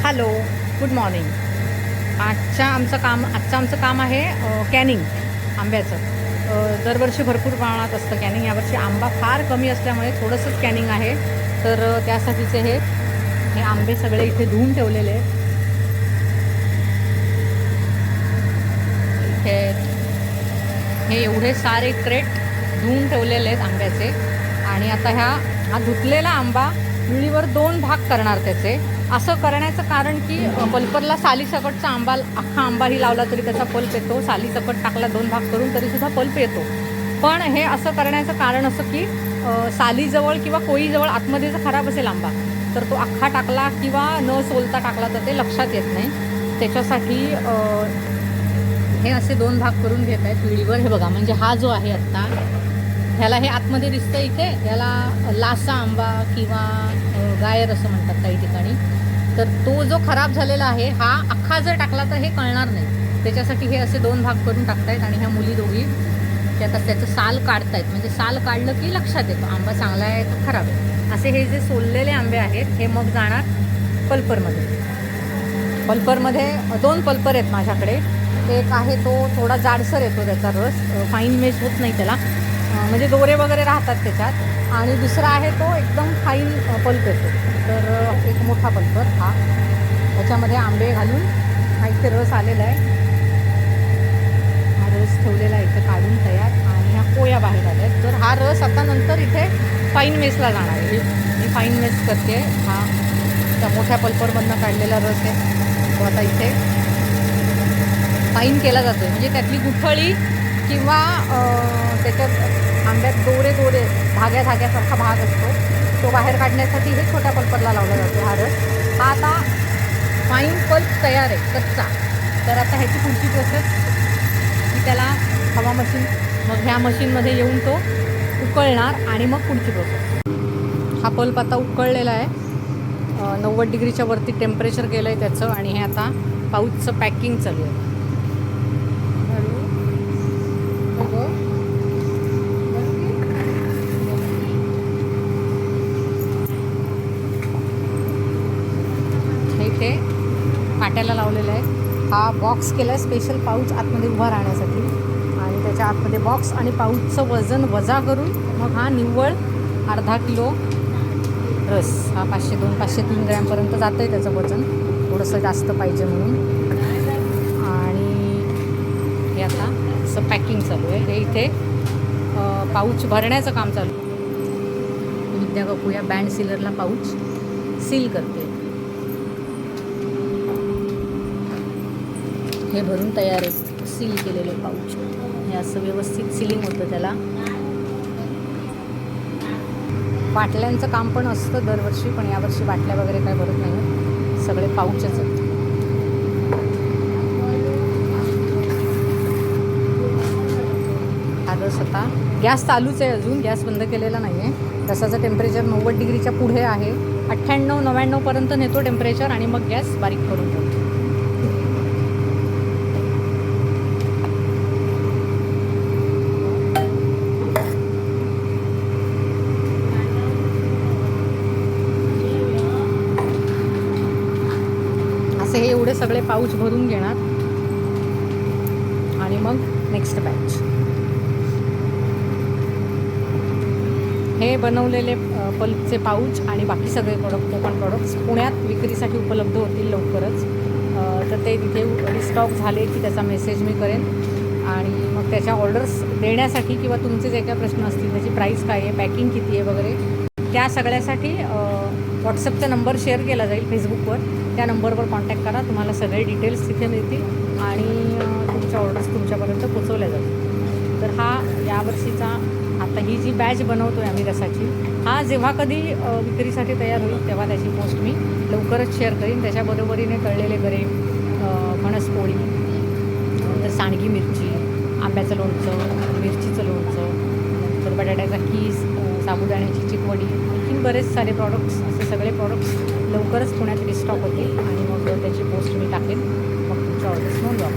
Hello, good morning. आजचं आमचं काम आहे कॅनिंग आंब्याचं. दरवर्षी भरपूर प्रमाणात असतं कॅनिंग. यावर्षी आंबा फार कमी असल्यामुळे थोडंसंच कॅनिंग आहे. तर त्यासाठीचे हे आंबे सगळे इथे धुवून ठेवलेले आहेत. हे एवढे सारे क्रेट धुवून ठेवलेले आहेत आंब्याचे. आणि आता हा धुतलेला आंबा विळीवर 2 भाग करणार त्याचे. असं करण्याचं कारण की पल्परला सालीसकटचा अख्खा आंबाही लावला तरी त्याचा पल्प येतो. सालीसकट टाकला 2 भाग करून तरीसुद्धा पल्प येतो. पण हे असं करण्याचं कारण असं की सालीजवळ किंवा कोळीजवळ आतमध्ये जर खराब असेल आंबा तर तो अख्खा टाकला किंवा न सोलता टाकला तर ते लक्षात येत नाही. त्याच्यासाठी हे असे 2 भाग करून घेत आहेत विळीवर. हे बघा, म्हणजे हा जो आहे आत्ता ह्याला हे आतमध्ये दिसतं इथे, ह्याला लासा आंबा किंवा गायर असं म्हणतात काही ठिकाणी. तर तो जो खराब झालेला आहे हा अख्खा जर टाकला तर हे कळणार नाही. त्याच्यासाठी हे असे 2 भाग करून टाकतायत. आणि ह्या मुली दोघी त्याचं साल काढतायत. म्हणजे साल काढलं की लक्षात येतो आंबा चांगला आहे का खराब आहे. असे हे जे सोललेले आंबे आहेत हे मग जाणार पल्परमध्ये. पल्परमध्ये 2 पल्पर आहेत माझ्याकडे. एक आहे तो थोडा जाडसर येतो त्याचा रस, फाईन मेश होत नाही त्याला, म्हणजे दोरे वगैरे राहतात त्याच्यात. आणि दुसरा आहे तो एकदम फाईन पल्प येतो. तर एक मोठा पल्पर हा, त्याच्यामध्ये आंबे घालून हा इथे रस आलेला आहे. हा रस ठेवलेला आहे इथे काढून तयार. आणि ह्या पोया बाहेर आल्या आहेत. तर हा रस आता नंतर इथे फाईन मेसला जाणार आहे. मी फाईन मेस करते. हा त्या मोठ्या पल्परमधनं काढलेला रस आहे तो आता इथे फाईन केला जातो. म्हणजे त्यातली गुठळी किंवा त्याच्यात आंब्यात दोरे धाग्यासारखा भाग असतो तो बाहेर काढण्यासाठी हे छोट्या पल्परला लावला जातो हा रस. हा आता फाईन पल्प तयार आहे कच्चा. तर आता ह्याची पुढची प्रोसेस की त्याला हवा मशीन, मग ह्या मशीनमध्ये येऊन तो उकळणार आणि मग पुढची प्रोसेस. हा पल्प आता उकळलेला आहे. 90 डिग्रीच्या वरती टेम्परेचर गेलं आहे त्याचं. आणि हे आता पाऊचचं पॅकिंग चालू आहे. इथे काट्याला लावलेलं आहे. हा बॉक्स केला आहे स्पेशल पाऊच आतमध्ये उभा राहण्यासाठी. आणि त्याच्या आतमध्ये बॉक्स आणि पाऊचचं वजन वजा करून मग हा निव्वळ अर्धा किलो रस हा 502-503 ग्रॅमपर्यंत जातं आहे त्याचं वजन, थोडंसं जास्त पाहिजे म्हणून. आणि हे आता असं पॅकिंग चालू आहे. हे इथे पाऊच भरण्याचं काम चालू आहे. विद्या काकू या बँड सीलरला पाऊच सील करते. हे भरून तयार आहे सील केलेले पाऊच. हे असं व्यवस्थित सिलिंग होतं त्याला. बाटल्यांचं काम पण असतं दरवर्षी, पण यावर्षी बाटल्या वगैरे काय भरत नाही, सगळे पाऊचच आहेत. हा रस आता गॅस चालूच आहे, अजून गॅस बंद केलेला नाही आहे. रसाचं टेम्परेचर 90 डिग्रीच्या पुढे आहे. 98-99पर्यंत नेतो टेम्परेचर आणि मग गॅस बारीक करून ठेवतो. हे एवढे सगळे पाऊच भरून घेणार आणि मग नेक्स्ट बॅच. हे बनवलेले पल्पचे पाऊच आणि बाकी सगळे कोकण प्रॉडक्ट्स पुण्यात विक्रीसाठी उपलब्ध होतील लवकरच. तर ते तिथे रिस्टॉक झाले की त्याचा मेसेज मी करेन. आणि मग त्याच्या ऑर्डर्स देण्यासाठी किंवा तुमचे जे काही प्रश्न असतील त्याची प्राईस काय आहे, पॅकिंग किती आहे वगैरे, त्या सगळ्यासाठी व्हॉट्सअपचा नंबर शेअर केला जाईल फेसबुकवर. त्या नंबरवर कॉन्टॅक्ट करा. तुम्हाला सगळे डिटेल्स तिथे मिळतील आणि तुमच्या ऑर्डर्स तुमच्यापर्यंत पोचवल्या जातील. तर हा यावर्षीचा आता ही जी बॅच बनवतो आहे आम्ही रसाची, हा जेव्हा कधी विक्रीसाठी तयार होईल तेव्हा त्याची पोस्ट मी लवकरच शेअर करीन. त्याच्याबरोबरीने तळलेले गरे, फणसपोळी, नंतर सांडगी मिरची, आंब्याचं लोणचं, मिरचीचं लोणचं, नंतर बटाट्याचा कीस, साबुदाण्याची चिकवडी, आणखीन बरेच सारे प्रॉडक्ट्स, असे सगळे प्रॉडक्ट्स लवकरच पुण्यात रिस्टॉक होतील. आणि मग त्याची पोस्ट मी टाकेन. मग तुमच्या ऑर्डर्स नोंदवा.